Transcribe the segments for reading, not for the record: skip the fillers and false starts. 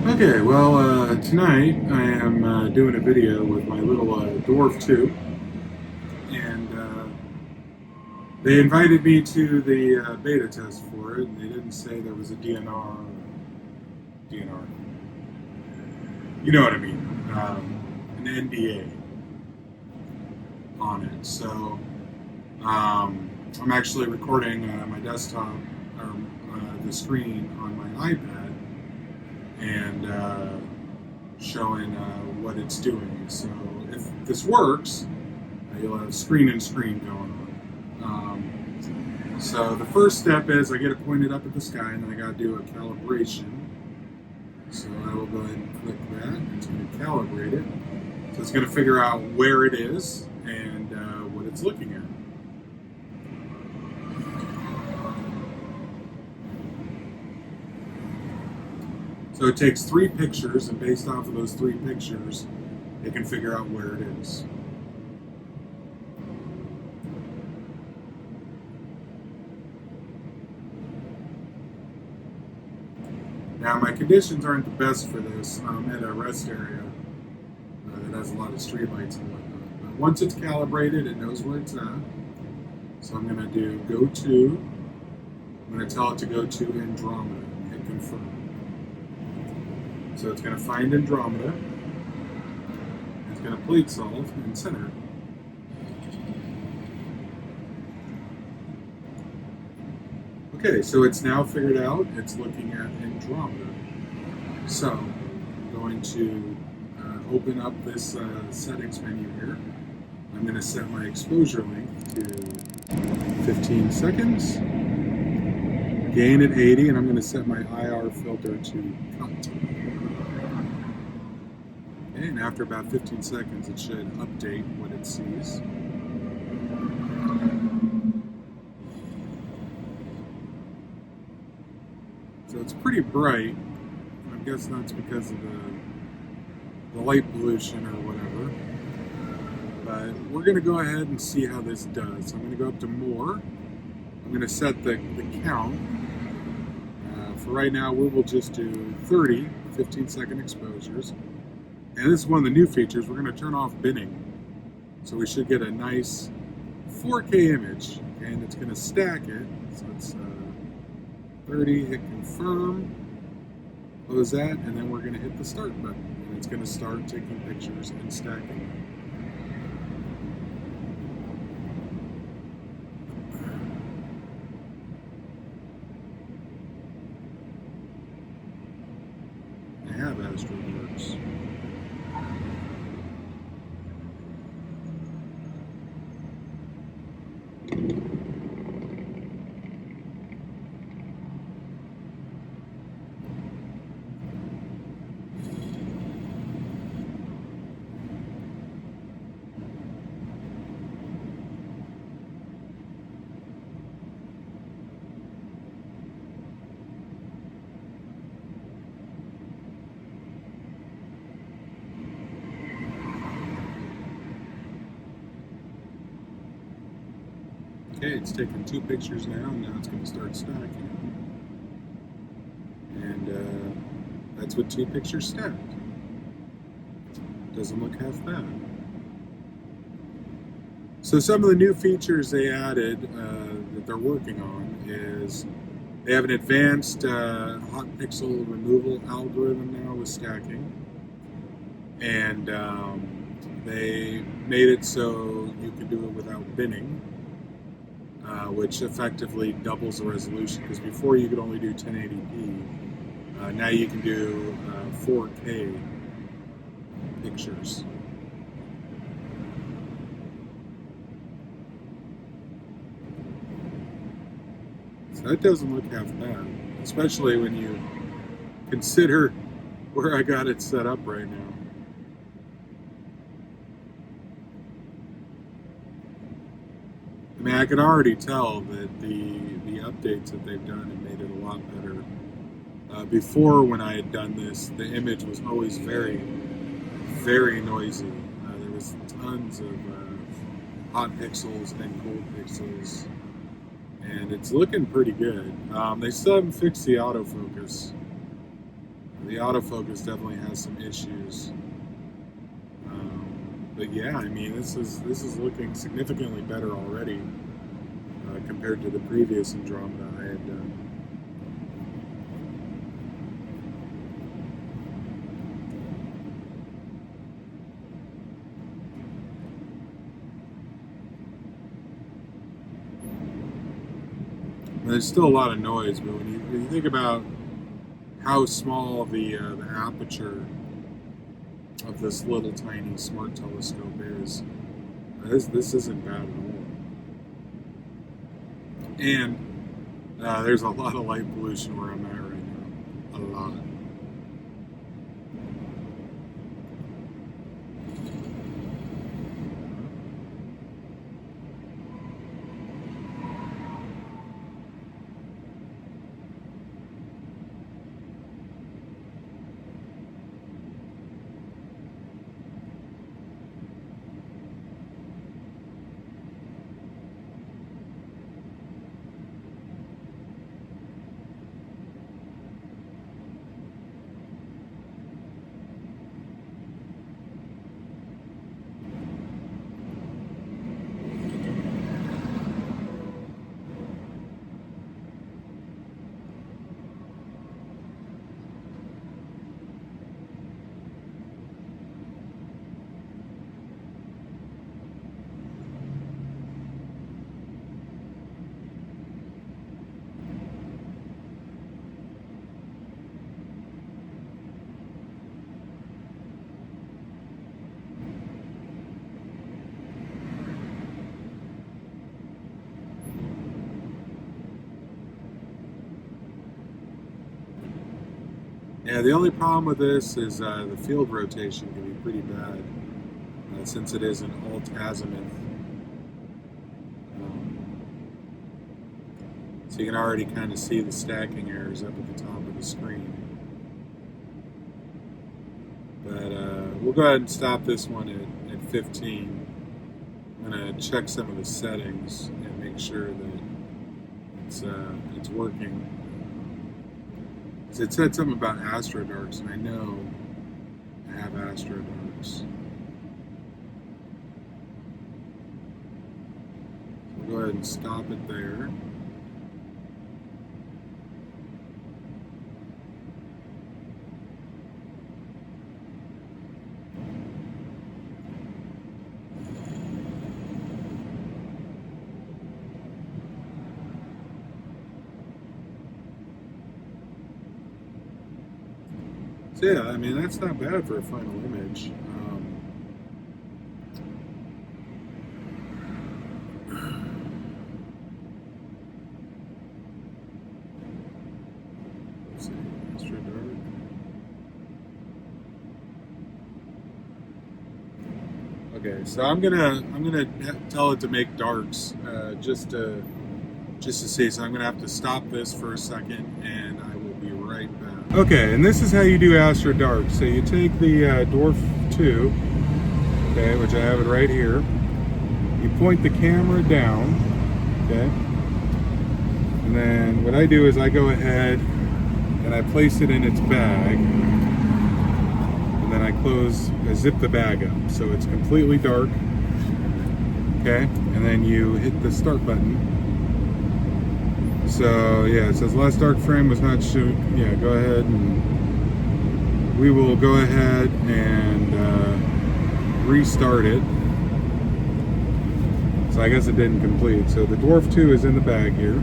Okay, well, tonight I am doing a video with my little Dwarf 2, and they invited me to the beta test for it, and they didn't say there was a DNR. DNR. You know what I mean. An NDA on it. So I'm actually recording my desktop, or the screen on my iPad, and showing what it's doing. So if this works, you'll have screen and screen going on. So the first step is I get it pointed up at the sky, and then I got to do a calibration. So I will go ahead and click that. It's going to calibrate it. So it's going to figure out where it is and what it's looking at. So it takes 3 pictures, and based off of those 3 pictures, it can figure out where it is. Now, my conditions aren't the best for this. I'm at a rest area that has a lot of streetlights and whatnot. But once it's calibrated, it knows where it's at. So I'm going to do go to. I'm going to tell it to go to Andromeda and hit confirm. So it's going to find Andromeda. It's going to plate solve and center it. Okay, so it's now figured out. It's looking at Andromeda. So I'm going to open up this settings menu here. I'm going to set my exposure length to 15 seconds. Gain at 80, and I'm going to set my IR filter to cut. Okay, and after about 15 seconds, it should update what it sees. So it's pretty bright. I guess that's because of the light pollution or whatever. But we're going to go ahead and see how this does. So I'm going to go up to more. I'm going to set the count. For right now, we will just do 30 15-second exposures. And this is one of the new features. We're going to turn off binning. So we should get a nice 4K image. And it's going to stack it. So it's 30, hit confirm, close that, and then we're going to hit the start button. And it's going to start taking pictures and stacking them. I have Astro works. Okay, it's taken 2 pictures now, and now it's going to start stacking. And that's what 2 pictures stacked. Doesn't look half bad. So some of the new features they added that they're working on is they have an advanced hot pixel removal algorithm now with stacking. And they made it so you can do it without binning. Which effectively doubles the resolution, because before you could only do 1080p. Now you can do 4K pictures. So that doesn't look half bad, especially when you consider where I got it set up right now. I mean, I can already tell that the updates that they've done have made it a lot better. Before, when I had done this, the image was always very, very noisy. There was tons of hot pixels and cold pixels, and it's looking pretty good. They still haven't fixed the autofocus. The autofocus definitely has some issues. But yeah, I mean, this is looking significantly better already compared to the previous Andromeda I had done. There's still a lot of noise, but when you think about how small the aperture of this little tiny smart telescope is, this isn't bad at all. And there's a lot of light pollution where I'm at right now, a lot. Yeah, the only problem with this is the field rotation can be pretty bad since it is an alt-azimuth. So you can already kind of see the stacking errors up at the top of the screen. But we'll go ahead and stop this one at 15. I'm going to check some of the settings and make sure that it's working. It said something about Astro darks, and I know I have Astro darks. So we'll go ahead and stop it there. So yeah, I mean, that's not bad for a final image. Let's see, Astro dark. Okay, so I'm gonna tell it to make darks just to see. So I'm gonna have to stop this for a second, and I will be right back. Okay, and this is how you do Astro dark. So you take the Dwarf 2, okay, which I have it right here. You point the camera down, okay, and then what I do is I go ahead and I place it in its bag, and then I zip the bag up so it's completely dark, okay, and then you hit the start button. So yeah, it says last dark frame was not shoot. Yeah, go ahead, and we will go ahead and restart it. So I guess it didn't complete. So the Dwarf 2 is in the bag here,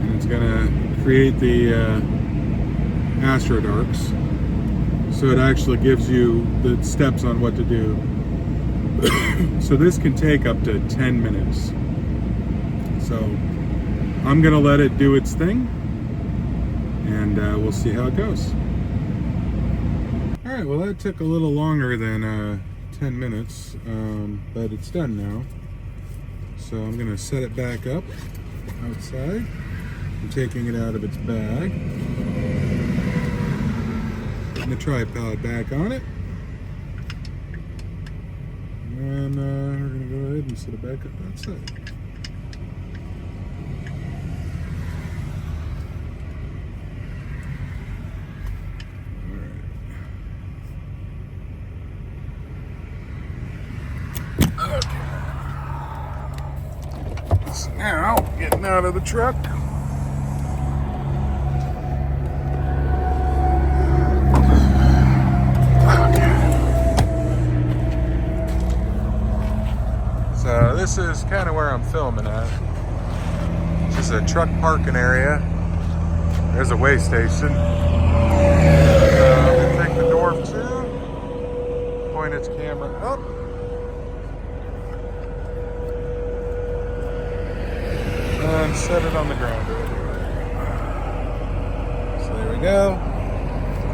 and it's gonna create the Astro darks. So it actually gives you the steps on what to do. So this can take up to 10 minutes. So I'm gonna let it do its thing, and we'll see how it goes. All right, well that took a little longer than 10 minutes, but it's done now. So I'm gonna set it back up outside. I'm taking it out of its bag. Putting the tripod back on it. And we're gonna go ahead and set it back up outside. getting out of the truck. So this is kind of where I'm filming at. This is a truck parking area. There's a weigh station. I'm going to take the Dwarf 2, point its camera up. And set it on the ground. So there we go.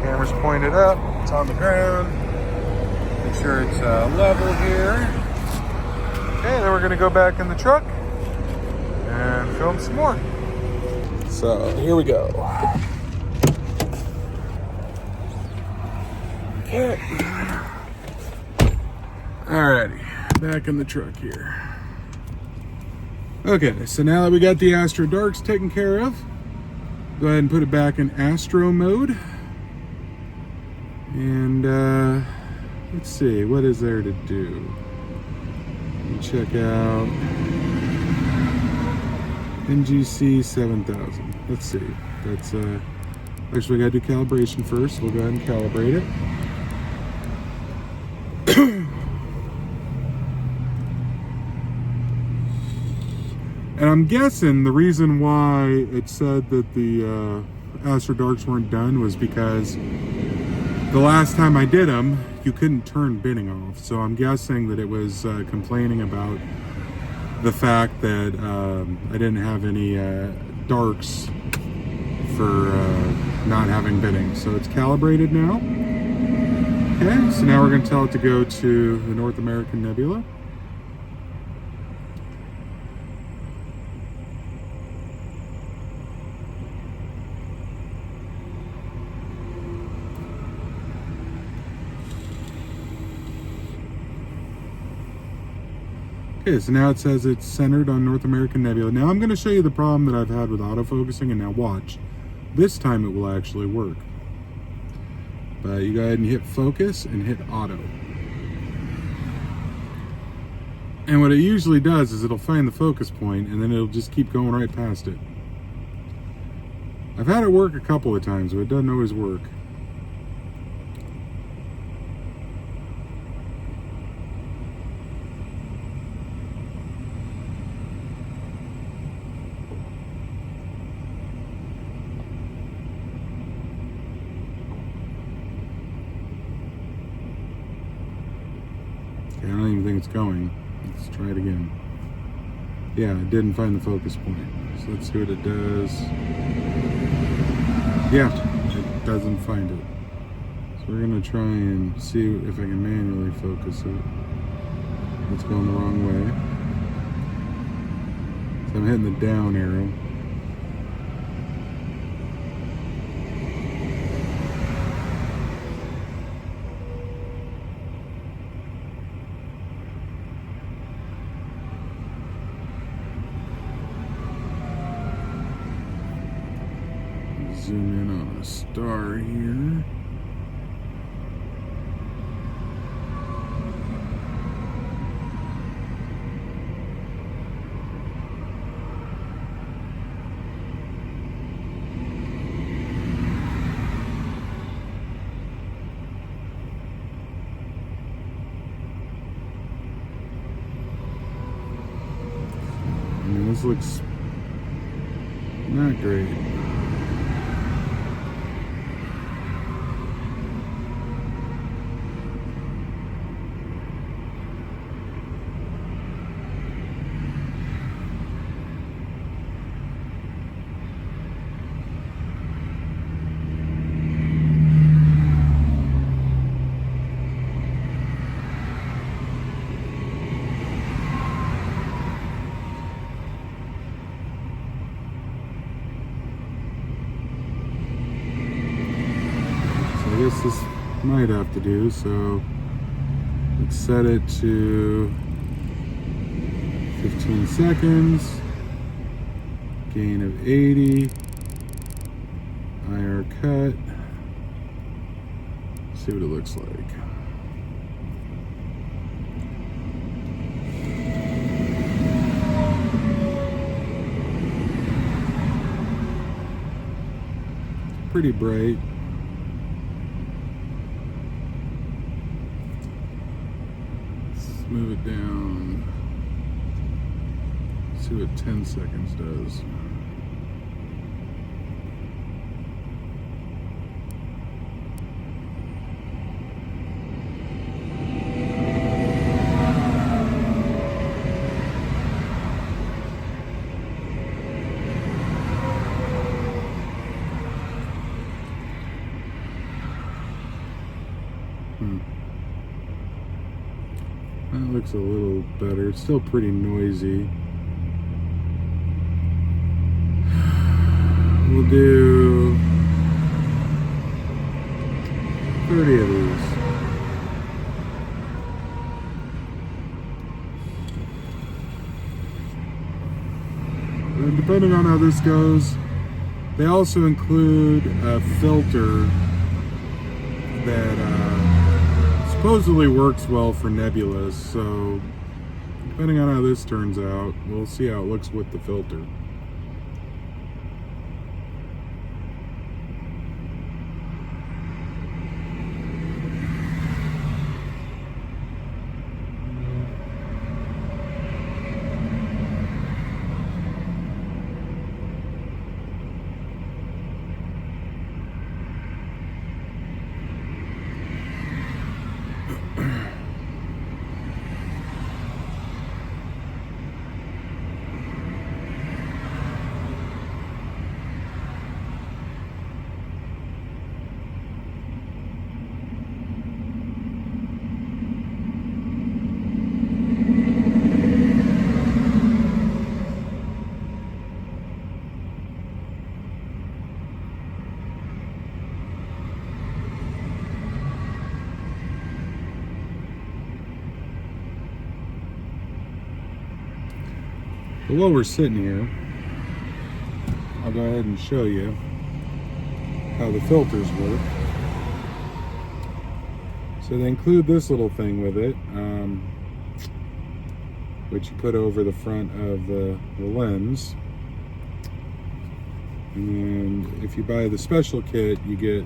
Camera's pointed up. It's on the ground. Make sure it's level here. Okay, then we're going to go back in the truck and film some more. So here we go. Okay. Alrighty, back in the truck here. Okay, so now that we got the Astro Darks taken care of, go ahead and put it back in Astro mode. And let's see, what is there to do? Check out NGC 7000. Let's see. That's actually we gotta do calibration first. We'll go ahead and calibrate it. And I'm guessing the reason why it said that the Astro Darks weren't done was because the last time I did them, you couldn't turn binning off. So I'm guessing that it was complaining about the fact that I didn't have any darks for not having binning. So it's calibrated now. Okay, so now we're going to tell it to go to the North American Nebula. Okay, so now it says it's centered on North American Nebula. Now I'm going to show you the problem that I've had with autofocusing, and now watch. This time it will actually work. But you go ahead and hit focus and hit auto. And what it usually does is it'll find the focus point and then it'll just keep going right past it. I've had it work a couple of times, but it doesn't always work. I don't even think it's going. Let's try it again. Yeah, it didn't find the focus point. So let's see what it does. Yeah, it doesn't find it. So we're gonna try and see if I can manually focus it. It's going the wrong way. So I'm hitting the down arrow. Zoom in on a star here. I mean, this looks not great. I guess this might have to do, so let's set it to 15 seconds, gain of 80, IR cut, see what it looks like. pretty bright. Let's move it down. See what 10 seconds does. That looks a little better. It's still pretty noisy. We'll do 30 of these. And depending on how this goes, they also include a filter that supposedly works well for Nebulas, so depending on how this turns out, we'll see how it looks with the filter. But while we're sitting here, I'll go ahead and show you how the filters work. So they include this little thing with it, which you put over the front of the lens. And if you buy the special kit, you get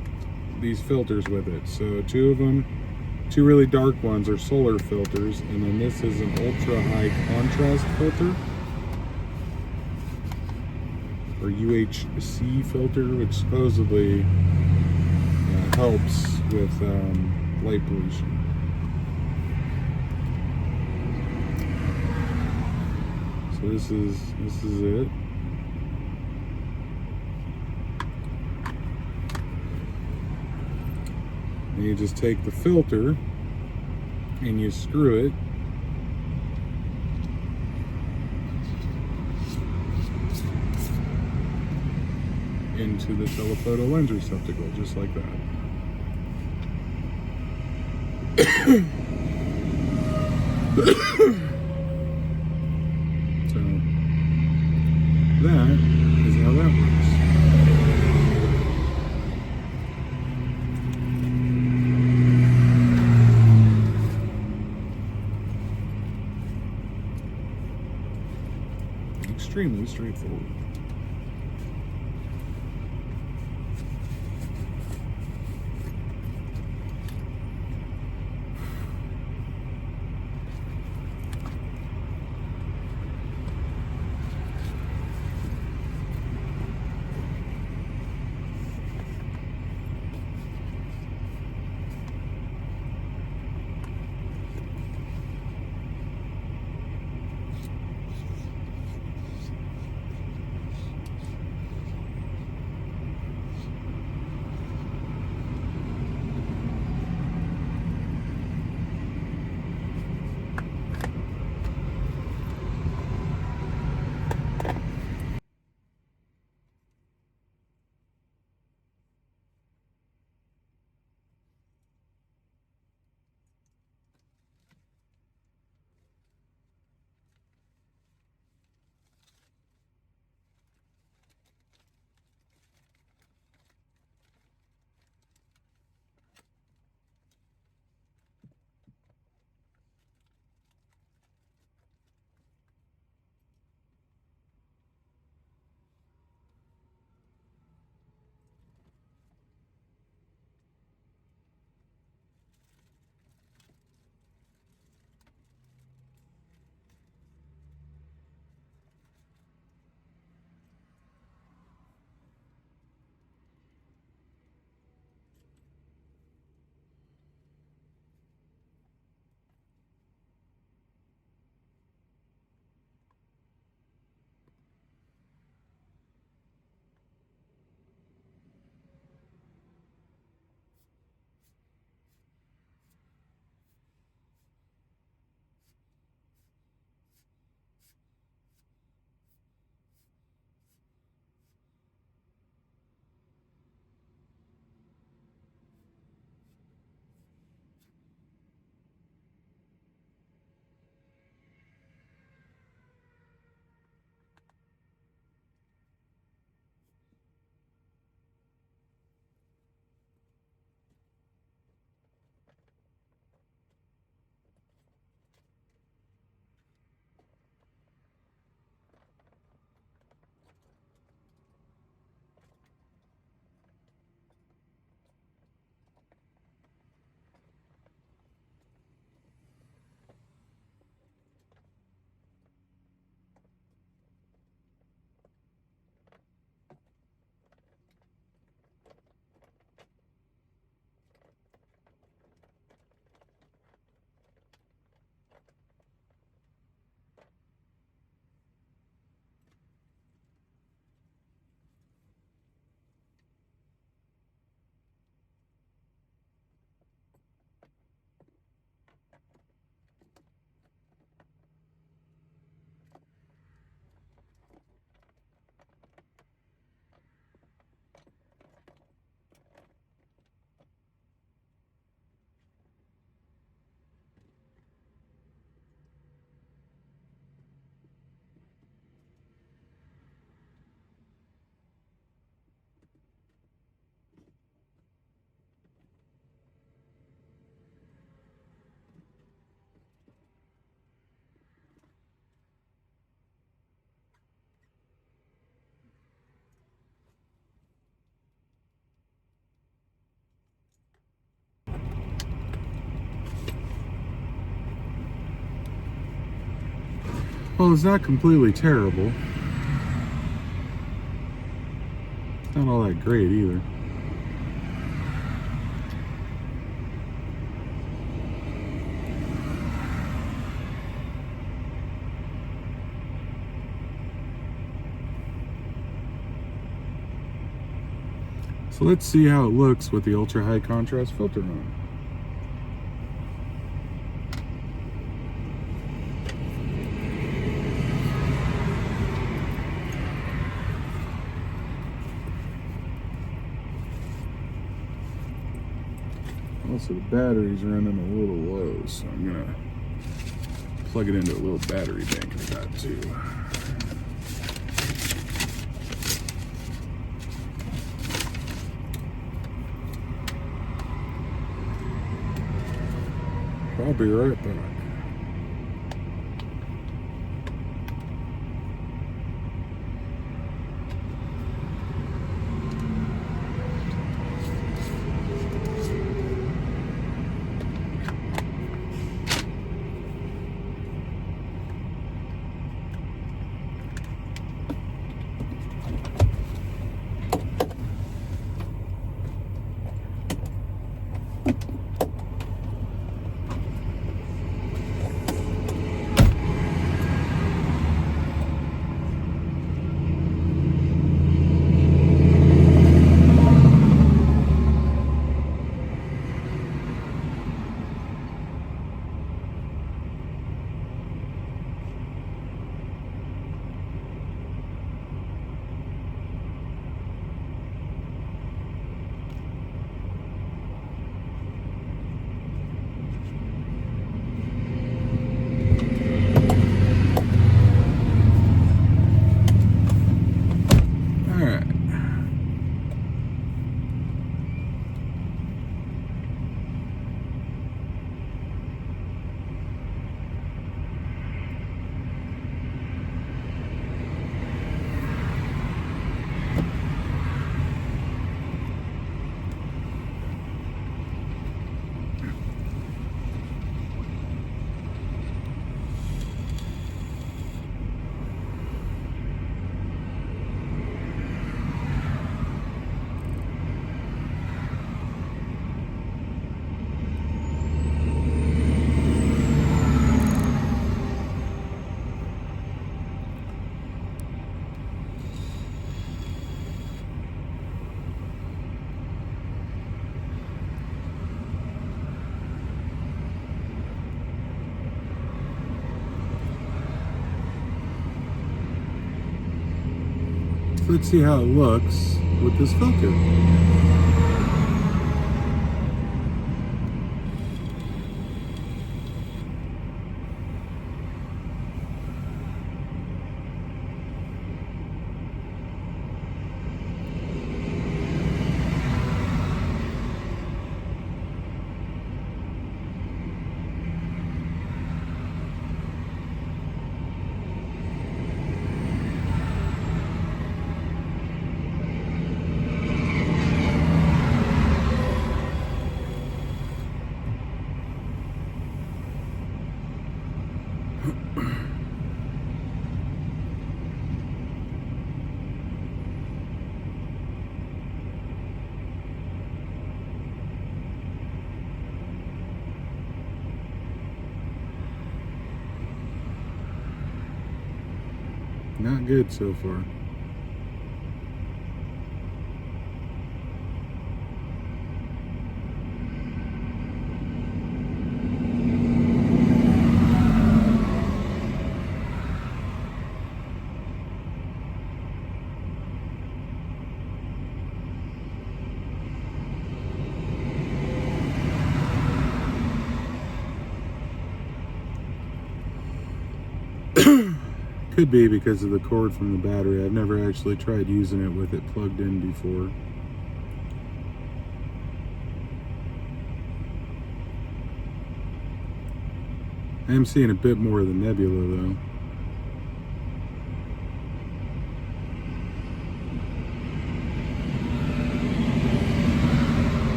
these filters with it. So two of them, two really dark ones are solar filters, and then this is an ultra high contrast filter, or UHC filter, which supposedly helps with light pollution. So this is it. And you just take the filter and you screw it into the telephoto lens receptacle, just like that. So that is how that works. Extremely straightforward. Well, it's not completely terrible. It's not all that great either. So let's see how it looks with the ultra high contrast filter on. Also, the battery's running a little low, so I'm gonna plug it into a little battery bank I got too. I'll be right back. Let's see how it looks with this filter. Not good so far. Could be because of the cord from the battery. I've never actually tried using it with it plugged in before. I am seeing a bit more of the Nebula though.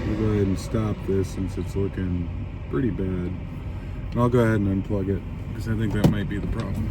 I'll go ahead and stop this since it's looking pretty bad. And I'll go ahead and unplug it because I think that might be the problem.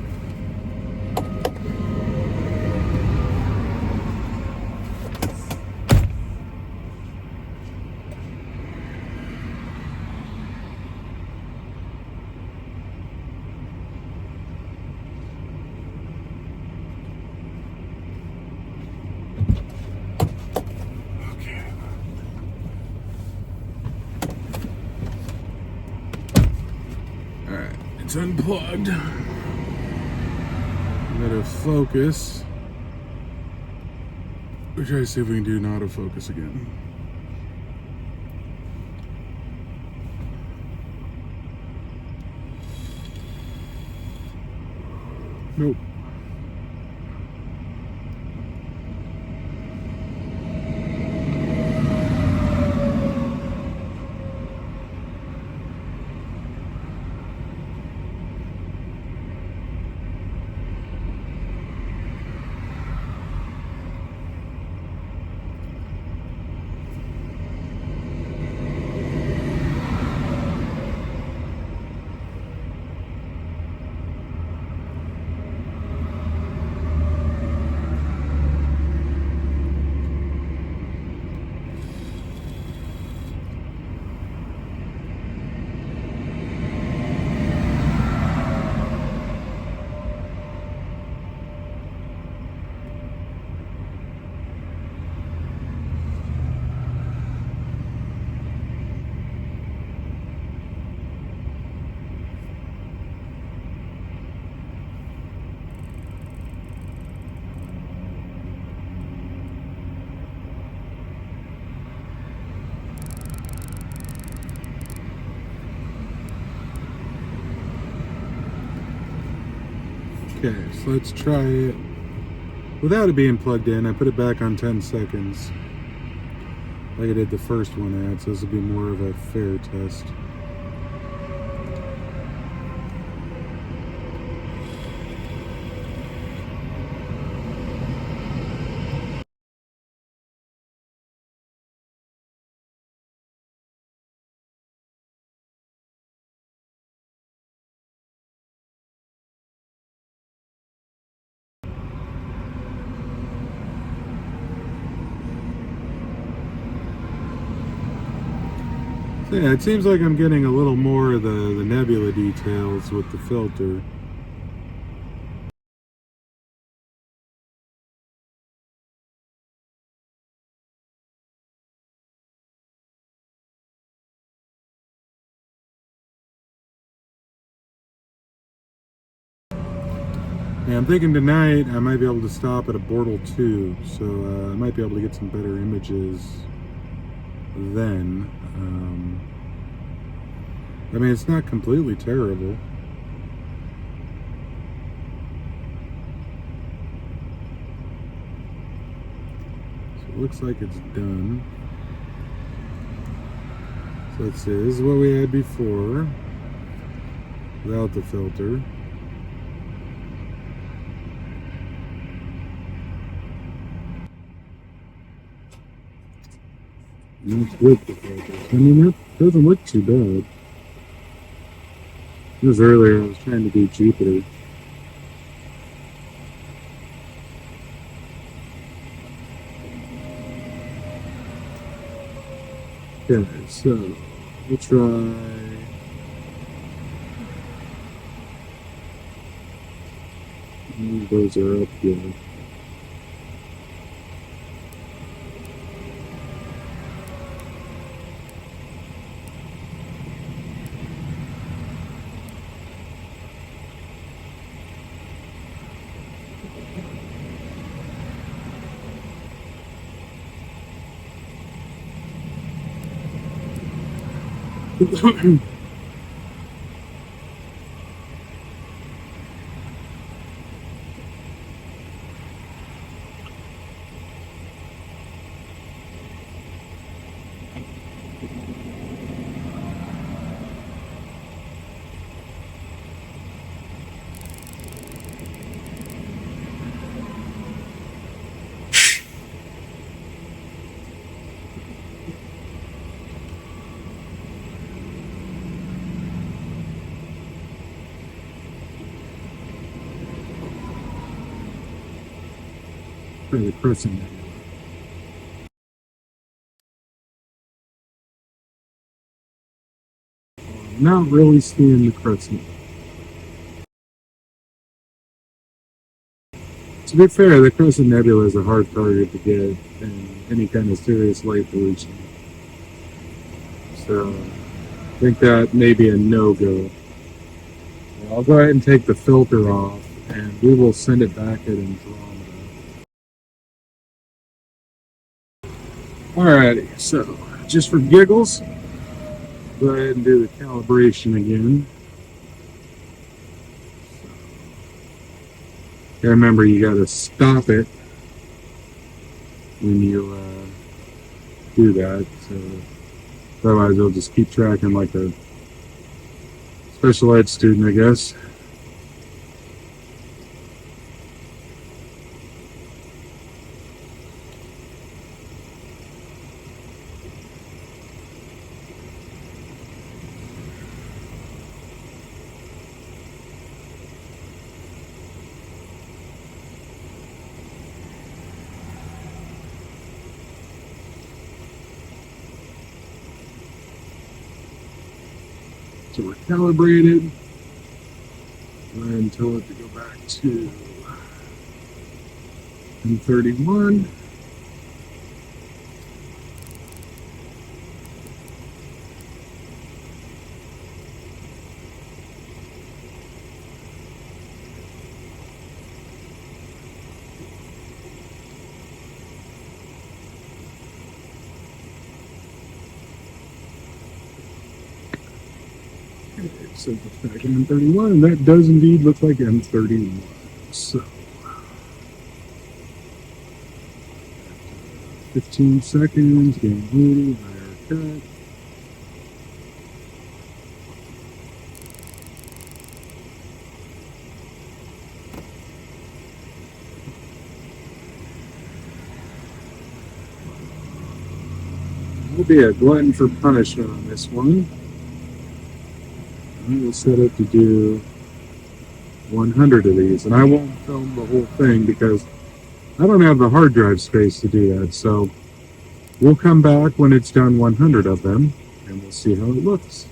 It's unplugged. Let it focus. We'll try to see if we can do an autofocus again. Nope. Okay, so let's try it without it being plugged in. I put it back on 10 seconds like I did the first one I had, so this will be more of a fair test. So yeah, it seems like I'm getting a little more of the Nebula details with the filter. Yeah, I'm thinking tonight I might be able to stop at a Bortle 2, so I might be able to get some better images then. I mean, it's not completely terrible. So it looks like it's done. So let's see, this is what we had before, without the filter. That's with the filter. I mean, that doesn't look too bad. It was earlier, I was trying to do Jupiter. Okay, so we'll try. Those are up here. The crescent. Not really seeing the crescent. To be fair, the Crescent Nebula is a hard target to get in any kind of serious light pollution. So I think that may be a no-go. Well, I'll go ahead and take the filter off, and we will send it back at Andromeda. Alrighty, so just for giggles, go ahead and do the calibration again. Remember, you got to stop it when you do that. So otherwise, it'll just keep tracking like a special ed student, I guess. So we're calibrated. Go ahead and tell it to go back to M31. So it's back in M31, and that does indeed look like M31. So 15 seconds, getting ready, higher cut. We'll be a glutton for punishment on this one. I will set it to do 100 of these, and I won't film the whole thing because I don't have the hard drive space to do that. So we'll come back when it's done 100 of them, and we'll see how it looks.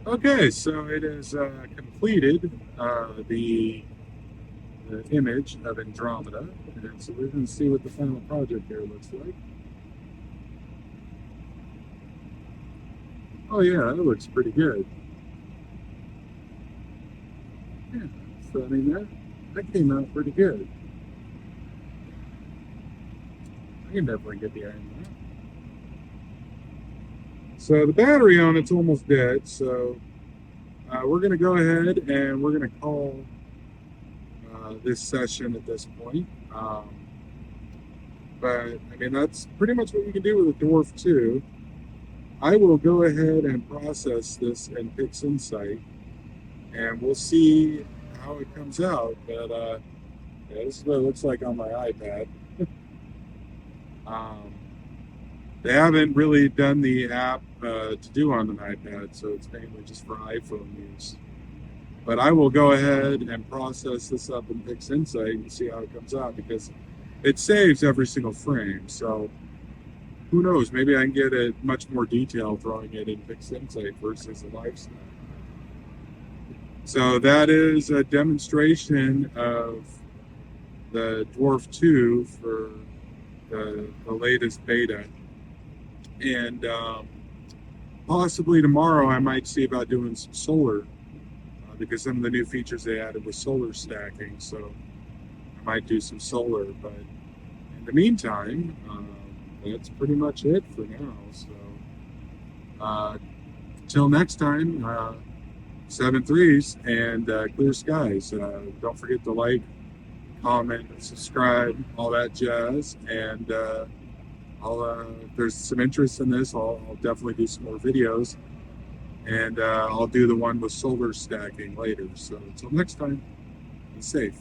Okay, so it is completed the image of Andromeda, and so we're going to see what the final project there looks like. Oh yeah, that looks pretty good. Yeah, so I mean that came out pretty good. I can definitely get the iron on that. So the battery on it's almost dead, so we're going to go ahead and we're going to call this session at this point. But I mean that's pretty much what you can do with a Dwarf 2. I will go ahead and process this in PixInsight, and we'll see how it comes out. But yeah, this is what it looks like on my iPad. They haven't really done the app to do on an iPad, so it's mainly just for iPhone use. But I will go ahead and process this up in PixInsight and see how it comes out, because it saves every single frame. So who knows? Maybe I can get a much more detail throwing it in PixInsight versus a live snap. So that is a demonstration of the Dwarf 2 for the latest beta. And possibly tomorrow I might see about doing some solar, because some of the new features they added was solar stacking. So I might do some solar. But in the meantime, that's pretty much it for now. So till next time, 7-3s and clear skies. Don't forget to like, comment, subscribe, all that jazz. And if there's some interest in this, I'll definitely do some more videos. And I'll do the one with solar stacking later. So until next time, be safe.